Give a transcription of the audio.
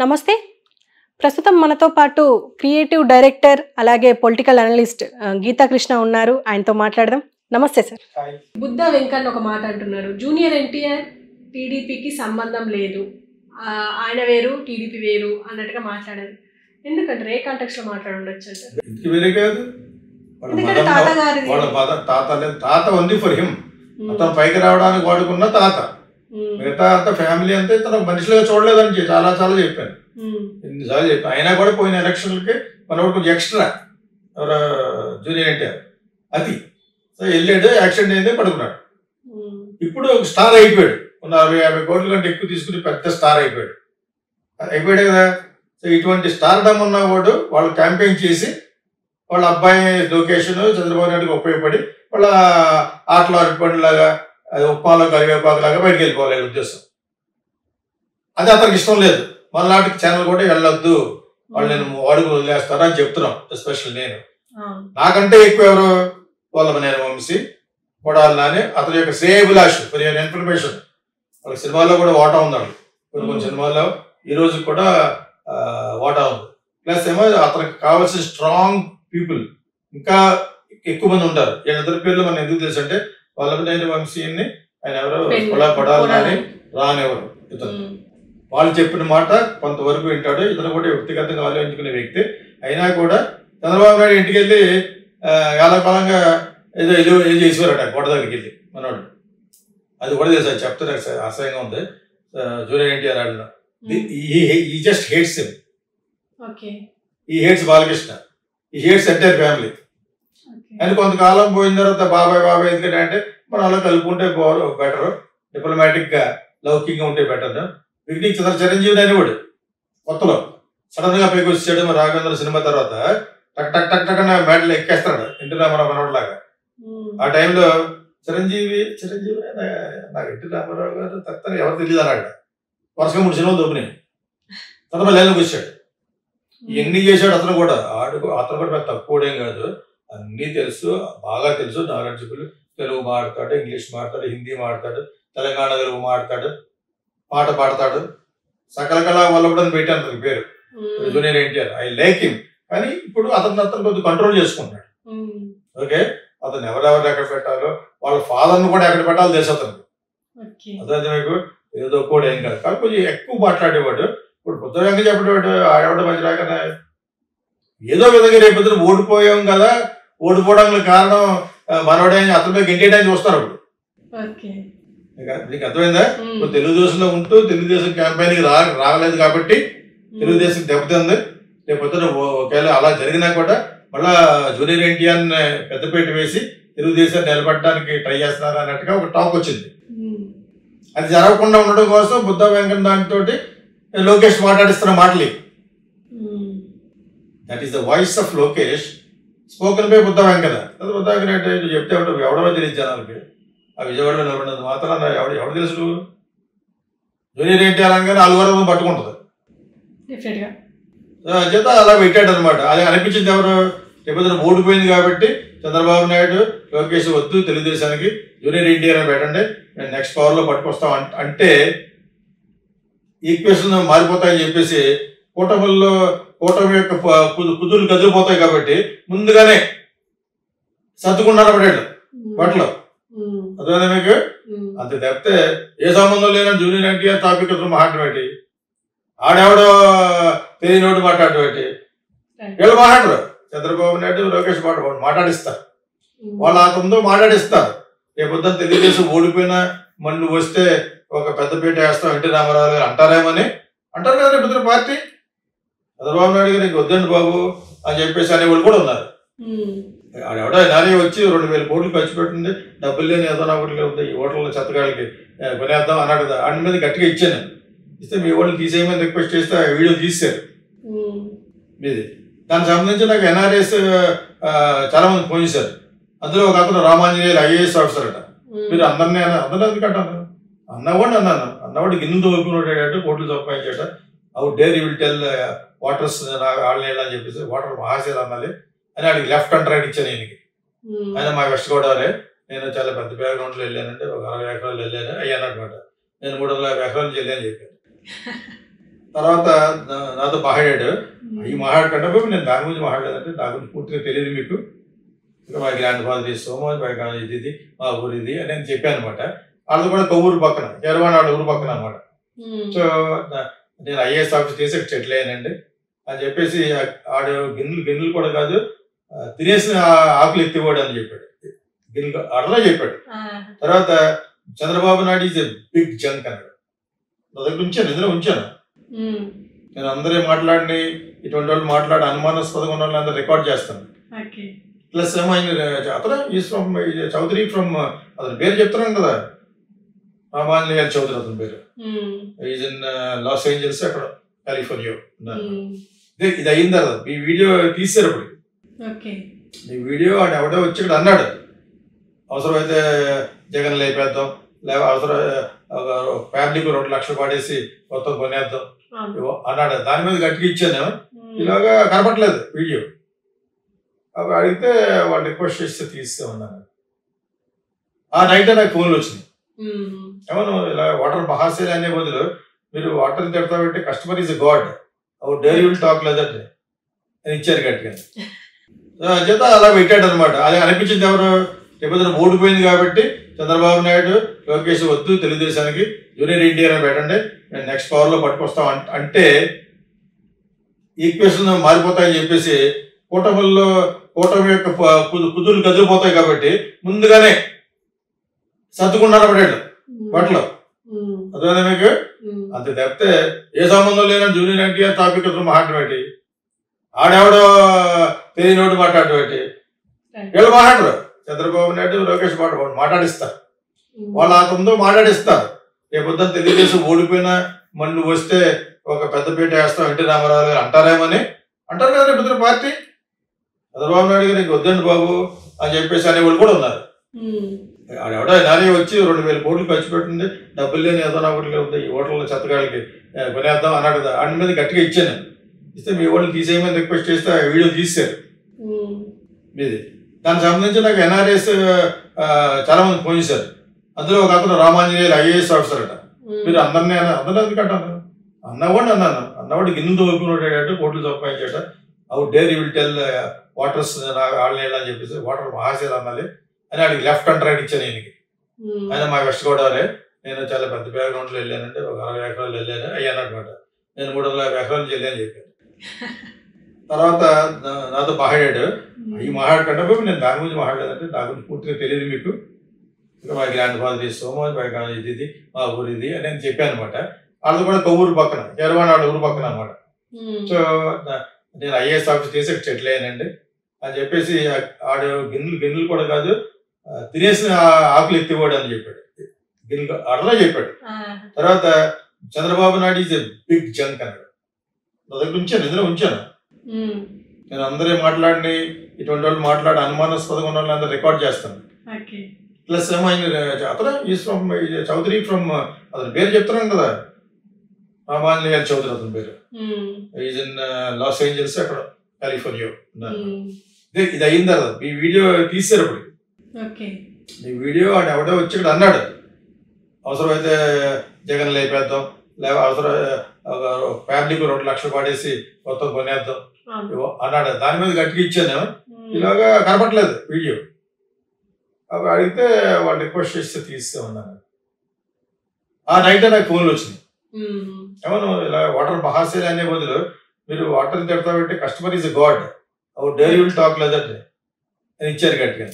నమస్తే. ప్రస్తుతం మనతో పాటు క్రియేటివ్ డైరెక్టర్ అలాగే పొలిటికల్ అనలిస్ట్ గీతా కృష్ణ ఉన్నారు. ఆయనతో మాట్లాడదాం. నమస్తే సార్. బుద్ధ వెంకన్న ఒక మాట అంటున్నారు, జూనియర్ ఎన్టీఆర్ టీడీపీకి సంబంధం లేదు, ఆయన వేరు టీడీపీ వేరు అన్నట్టుగా మాట్లాడారు. ఎందుకంటే ఏ కాంటెక్స్ట్ లో మాట్లాడి ఉండొచ్చు అంటే వేరే కాదు, తాత ఉంది ఫర్ హిమ్. అతను పైకి రావడానికి వాడుకున్న తాత, మిగతా అంత ఫ్యామిలీ అంతే తన మనుషులుగా చూడలేదని చాలా చాలా చెప్పాను, ఎన్నిసార్లు చెప్పాను. అయినా కూడా పోయిన ఎలక్షన్లకి మనవాడు కొంచెం ఎక్స్ట్రా జూనియర్ ఎన్టీఆర్ అది సో వెళ్ళాడు, యాక్సిడెంట్ అయింది, పడుకున్నాడు. ఇప్పుడు ఒక స్టార్ అయిపోయాడు, 40-50 కోట్ల కంటే ఎక్కువ తీసుకుని పెద్ద స్టార్ అయిపోయాడు కదా. సో ఇటువంటి స్టార్డమ్ ఉన్నవాడు వాళ్ళు క్యాంపెయిన్ చేసి వాళ్ళ అబ్బాయి లొకేషన్ చంద్రబాబు నాయుడుకి ఉపయోగపడి వాళ్ళ ఆటలో అరటిపండులాగా అది ఉప్మాలో కరివేపాకులాగా బయటకు వెళ్ళిపోవాలి ఉద్దేశం. అది అతనికి ఇష్టం లేదు. మన నాటికి ఛానల్ కూడా వెళ్ళొద్దు, వాళ్ళు నేను వాడుకు వదిలేస్తాను అని చెప్తున్నాం. ఎస్పెషల్ నేను, నాకంటే ఎక్కువ ఎవరు వల్లభనేని వంశీ, కొడాలి నాని, అతని యొక్క శ్రేయభిలాష్ ఫర్ యువర్ ఇన్ఫర్మేషన్. వాళ్ళకి సినిమాల్లో కూడా వాటా ఉంది, కొన్ని సినిమాల్లో ఈ రోజు కూడా వాటా ఉంది. ప్లస్ ఏమో అతనికి కావాల్సిన స్ట్రాంగ్ పీపుల్ ఇంకా ఎక్కువ మంది ఉంటారు. వీళ్ళిద్దరి పేర్లు మనం ఎందుకు తెలుసు అంటే వల్లభనేని వంశీని ఆయన ఎవరో కొడాలి నాని రానివ్వరు. ఇతను వాళ్ళు చెప్పిన మాట కొంతవరకు వింటాడు. ఇతను కూడా వ్యక్తిగతంగా ఆలోచించుకునే వ్యక్తి. అయినా కూడా చంద్రబాబు నాయుడు ఇంటికి వెళ్ళి కాలకాలంగా ఏదో చేసేవారట గోడ దగ్గరికి వెళ్ళి మనవాడు. అది కూడా తెలుసు, అది చెప్తే నాకు అసహ్యంగా ఉంది. జూనియర్ ఎన్టీఆర్ ఆడిన ఈ జస్ట్ హేట్స్ హిమ్, ఈ హేట్స్ బాలకృష్ణ, ఈ హేట్స్ ఎంటైర్ ఫ్యామిలీ. అని కొంతకాలం పోయిన తర్వాత బాబాయ్ ఎందుకంటే అంటే మనం అలా కలుపుకుంటే బెటర్, డిప్లొమాటిక్ గా లౌకికంగా ఉంటే బెటర్. బిగినింగ్ చిరంజీవి అనేవాడు కొత్తలో సడన్ గా పైకి వచ్చాడు. మరి రాఘవేంద్ర సినిమా తర్వాత టక్ టక్ టక్ టక్ అన్న మేడలు ఎక్కేస్తాడు ఎన్టీ రామారావు మనవాడు లాగా. ఆ టైంలో చిరంజీవి నాకు ఎన్టీ రామారావు గారు తక్కువ ఎవరు తెలియదు అన్నాడు. వరుసగా 3 సినిమాలు దొబ్బినాయి. తర్వాత లైన్లోకి వచ్చాడు. ఎన్ని చేశాడు అతను కూడా. అతను కూడా తక్కువడేం కాదు, అన్నీ తెలుసు, బాగా తెలుసు, నాలెడ్జబుల్. తెలుగు మాట్లాడతాడు, ఇంగ్లీష్ మాట్లాడతాడు, హిందీ మాట్లాడతాడు, తెలంగాణ తెలుగు మాట్లాడతాడు, పాట పాడతాడు. సకల కళా వల్ల కూడా పెట్టాను అతని పేరు junior NTR. I like him. కానీ ఇప్పుడు అతను కొద్దిగా కంట్రోల్ చేసుకుంటున్నాడు. ఓకే, అతను ఎవరెవరు ఎక్కడ పెట్టాలో, వాళ్ళ ఫాదర్ను కూడా ఎక్కడ పెట్టాలో తెలుసు అతనికి. అదే మీకు ఏదో కూడా ఏం కాదు, కానీ కొంచెం ఎక్కువ మాట్లాడేవాడు. ఇప్పుడు బుద్ధంగా చెప్పేవాడు ఆడవాడు మంచి రాకనే ఏదో విధంగా రేపు ఓడిపోయాం కదా, ఓడిపోవడానికి కారణం మనవాడే అతని మీద గెంటేయడానికి చూస్తారు. ఇప్పుడు నీకు అర్థమైందా? ఇప్పుడు తెలుగుదేశంలో ఉంటూ తెలుగుదేశం క్యాంపెయిన్కి రాగలేదు కాబట్టి తెలుగుదేశం దెబ్బతింది. రేపు ఒకవేళ అలా జరిగినా కూడా మళ్ళా జూనియర్ ఎన్టీఆర్ పెద్దపేట వేసి తెలుగుదేశాన్ని నిలబడడానికి ట్రై చేస్తున్నారు అన్నట్టుగా ఒక టాక్ వచ్చింది. అది జరగకుండా ఉండడం కోసం బుద్ధ వెంకన్న దానితో లోకేష్ మాట్లాడిస్తున్న మాటలు. That is the voice of Lokesh spoken by Buddha Venkanna. Buddha Venkanna చెప్తే ఎవడో తెలియదు జనాలకి. ఆ విజయవాడలో నిలబడినంత మాత్రం ఎవడు తెలుసు? జూనియర్ ఎన్టీఆర్ అనగానే అల్వరం పట్టుకుంటుంది చేత అలా పెట్టాడు అనమాట. అది అనిపించింది ఎవరు? రేపు ఓడిపోయింది కాబట్టి చంద్రబాబు నాయుడు లోకేష్ వద్దు తెలుగుదేశానికి, జూనియర్ ఎన్టీఆర్ అని పెట్టండి, మేము నెక్స్ట్ పవర్లో పట్టుకొస్తాం అంటే ఈక్వేషన్ మారిపోతాయని చెప్పేసి కూటమి యొక్క కుదురు కదిలిపోతాయి కాబట్టి ముందుగానే సర్దుకున్నారు పడాడు వాటిలో. అదే మీకు అంతే తప్పితే ఏ సంబంధం లేదని జూనియర్ ఎన్టీఆర్ టాపిక్ మాట్లాడబెట్టి ఆడెవడో తెలియనోడు మాట్లాడబెట్టి వీళ్ళు మాట్లాడరు. చంద్రబాబు నాయుడు లోకేష్ మాట్లాడిస్తారు, వాళ్ళు అతనితో మాట్లాడిస్తారు. రేపొద్దున తెలుగుదేశం ఓడిపోయినా మళ్ళీ వస్తే ఒక పెద్దపేట వేస్తాం ఎన్టీ రామారావు గారు అంటారేమని అంటారు కదా రేపు పార్టీ. చంద్రబాబు నాయుడు గారు వద్దండి బాబు అని చెప్పేసి అనేవాళ్ళు కూడా ఉన్నారు. ఆడెవడో నానే వచ్చి 2000 కోట్లు ఖర్చు పెట్టింది, డబ్బులు లేని ఏదో ఒకటి ఉంది ఈ ఓట్ల చెత్తగాళ్ళకి కొనేద్దాం అన్నాడు కదా. వాడి మీద గట్టిగా ఇచ్చాను. ఇస్తే మీ ఓట్లు తీసేయమని రిక్వెస్ట్ చేస్తే ఆ వీడియో తీశారు మీది. దానికి సంబంధించి నాకు ఎన్ఆర్ఎస్ చాలా మంది ఫోన్ చేశారు. అందులో ఒక అతను రామాంజనేయులు ఐఏఎస్ ఆఫీసర్ అట. మీరు అందరినీ ఎందుకంటాను అన్నవాడు గిన్నెలు తోలుకున్నాడు, కోట్లు సంపాదించాట. Out there you will tell waters ఆడలేడు అని చెప్పేసి వాటర్ మహాశీలు అనాలి అని వాడికి లెఫ్ట్ అండ్ రైట్ ఇచ్చాను ఈయనకి. ఆయన మా వెస్ట్ గోదావరి, నేను చాలా పెద్ద బ్యాక్గ్రౌండ్లో వెళ్ళానంటే ఒక 60 ఎకరాలు వెళ్ళాను అయ్యాను అనమాట. నేను 350 ఎకరాల నుంచి వెళ్ళాను చెప్పాను. తర్వాత నాతో మాట్లాడాడు. ఈ మాట్లాడకుండా నేను దాని గురించి మాట్లాడలేదంటే దాని గురించి పూర్తిగా తెలియదు మీకు, మా గ్రాండ్ ఫాదర్ ఈ సో మచ్, ఇది మా ఊరు ఇది అని నేను చెప్పాను అనమాట. వాళ్ళది కూడా ఒక ఊరు పక్కన, కేరవాడ వాళ్ళ ఊరు పక్కన అనమాట. సో నేను ఐఏఎస్ ఆఫీస్ చేసి సెటిల్ అయ్యానండి అని చెప్పేసి ఆడు గిన్నెలు కూడా కాదు తినేసిన ఆకులు ఎత్తివాడు అని చెప్పాడు. గిన్నెలు అట్లా చెప్పాడు. తర్వాత Chandrababu Naidu is a big junk అన్నాడు. నా దగ్గర ఉంచాను, నిద్ర ఉంచాను. నేను అందరూ మాట్లాడి ఇటువంటి వాళ్ళు మాట్లాడి అనుమానాస్పదంగా ఉన్న వాళ్ళందరూ రికార్డ్ చేస్తాను. ప్లస్ ఏమో ఆయన అతను ఈజ్ ఫ్రమ్ చౌదరి ఫ్రమ్ అతని పేరు చెప్తున్నాను కదా, రామాంజనేయులు చౌదరి అతని పేరు. ఈజ్ ఇన్ లాస్ ఏంజల్స్ అక్కడ కాలిఫోర్నియా. ఇది అయిన తర్వాత ఈ వీడియో తీసారు. అప్పుడు ఈ వీడియో ఆడు ఎవడో వచ్చి ఇక్కడ అన్నాడు, అవసరమైతే జగన్ లేపేద్దాం, లేకపోతే అవసరం ఫ్యామిలీకి 2 లక్షలు పడేసి మొత్తం కొనేద్దాం అన్నాడు. దాని మీద గట్టిగా ఇచ్చాను. ఇలాగా కనపట్లేదు వీడియో. అవి అడిగితే వాళ్ళు రిక్వెస్ట్ చేస్తే తీస్తామన్నాను. ఆ నైట్ నాకు ఫోన్లు వచ్చినాయి. ఏమన్నా ఇలా వాటర్ మహాశైలి అనే బదులు మీరు వాటర్ తిడతా పెట్టి కస్టమర్ ఈజ్ గాడ్, అవు డైరీ విల్ టాక్ లేదంటే అని ఇచ్చారు గట్టిగా. చేత అలా పెట్టాడు అనమాట. అది అనిపించింది ఎవరు, రేపు ఓడిపోయింది కాబట్టి చంద్రబాబు నాయుడు లోకేష్ వద్దు తెలుగుదేశానికి జూనియర్ ఎన్టీఆర్ అని పెట్టండి, నేను నెక్స్ట్ పవర్లో పట్టుకొస్తాం అంటే ఈక్వేషన్ మారిపోతాయని చెప్పేసి కూటమి యొక్క కుదురు కదిలిపోతాయి కాబట్టి ముందుగానే సర్దుకున్నారు పడాడు వాటిలో. అదే మీకు అంతే తప్పితే ఏ సంబంధం లేని జూనియర్ ఎన్టీఆర్ టాపిక్ మాట్లాడటం ఏంటి, ఆడెవడో తెలియనోడు మాట్లాడటం ఏంటి, వీళ్ళు మాట్లాడరు. చంద్రబాబు నాయుడు లోకేష్ మాట్లాడిస్తారు, వాళ్ళు అతనితో మాట్లాడిస్తారు. రేపొద్దున తెలుగుదేశం ఓడిపోయినా మళ్ళీ వస్తే ఒక పెద్దపీట వేస్తాం ఎన్టీ రామారావు గారు అంటారేమని అంటారు కదా రేపు పార్టీ. చంద్రబాబు నాయుడు గారు ఇంక వద్దండి బాబు అని చెప్పేసి అనేవాళ్ళు కూడా ఉన్నారు. ఆడెవడో నానే వచ్చి 2,000 కోట్లు ఖర్చు పెట్టింది, డబ్బులు లేని ఏదో ఒకటి ఉంది ఈ ఓటర్ల చెత్తగాళ్ళకి కొనేద్దాం అన్నాడు కదా. వాడి మీద గట్టిగా ఇచ్చాను. ఇస్తే మీ వాళ్ళు తీసేయమని రిక్వెస్ట్ చేస్తే ఆ వీడియో తీశారు మీది. దానికి సంబంధించి నాకు ఎన్ఆర్ఎస్ చాలా మంది ఫోన్ చేశారు. అందులో ఒక అతను రామాంజనేయులు ఐఏఎస్ ఆఫీసర్ అట. మీరు అందరినీ ఎందుకంటాను అన్నవాడిని అన్నాను. అన్నవాడు గిన్నెలతో ఊరుకున్నాడు, కోట్లు సంపాదించాట. అవు డైరీ విల్ టెల్ వాటర్స్ ఆడలేడు అని చెప్పేసి వాటర్ మహాశైలి అనాలి అని ఆడికి లెఫ్ట్ అండ్ రైట్ ఇచ్చాను. ఈయనకి ఆయన మా వెస్ట్ గోదావరి, నేను చాలా పెద్ద బ్యాక్గ్రౌండ్లో వెళ్ళానంటే ఒక 60 ఎకరాలు వెళ్ళాను అయ్యాను అనమాట. నేను 350 ఎకరాల నుంచి వెళ్ళాను చెప్పాను. తర్వాత నాతో మాట్లాడాడు. ఈ మాట్లాడకుండా నేను దాని గురించి మాట్లాడలేదంటే దాని గురించి పూర్తిగా తెలియదు మీకు, మా గ్రాండ్ ఫాదర్ ఈ సో మచ్, ఇది మా ఊరు ఇది అని నేను చెప్పాను అనమాట. వాళ్ళది కూడా ఒక ఊరు పక్కన, కేరవాడ వాళ్ళ ఊరు పక్కన అనమాట. సో నేను ఐఏఎస్ ఆఫీస్ చేసి సెటిల్ అయ్యానండి అని చెప్పేసి ఆడు గిన్నెలు కూడా కాదు తినేసిన ఆకులు ఎత్తివాడు అని చెప్పాడు. గిన్నెలు అట్లా చెప్పాడు. తర్వాత Chandrababu Naidu is a big junk అన్నాడు. నా దగ్గర ఉంచాను, నిద్ర ఉంచాను. నేను అందరూ మాట్లాడి ఇటువంటి వాళ్ళు మాట్లాడి అనుమానాస్పదంగా ఉన్న వాళ్ళందరూ రికార్డ్ చేస్తాను. ప్లస్ ఏమో ఆయన అతను ఈజ్ ఫ్రమ్ చౌదరి ఫ్రమ్ అతని పేరు చెప్తున్నాను కదా, రామాంజనేయులు చౌదరి అతని పేరు. ఈజ్ ఇన్ లాస్ ఏంజల్స్ అక్కడ కాలిఫోర్నియా. ఇది అయిన తర్వాత ఈ వీడియో తీసారు. అప్పుడు ఈ వీడియో ఆడు ఎవడో వచ్చి ఇక్కడ అన్నాడు, అవసరమైతే జగన్ లేపేద్దాం, లేకపోతే అవసరం ఫ్యామిలీకి 2 లక్షలు పడేసి మొత్తం కొనేద్దాం అన్నాడు. దాని మీద గట్టిగా ఇచ్చాను. ఇలాగా కనపట్లేదు వీడియో. అవి అడిగితే వాళ్ళు రిక్వెస్ట్ చేస్తే తీస్తామన్నాను. ఆ నైట్ నాకు ఫోన్లు వచ్చినాయి. ఏమన్నా ఇలా వాటర్ మహాశైలి అనే బదులు మీరు వాటర్ తిడతా పెట్టి కస్టమర్ ఈజ్ గాడ్, అవు డైరీ విల్ టాక్ లేదంటే అని ఇచ్చారు గట్టిగా.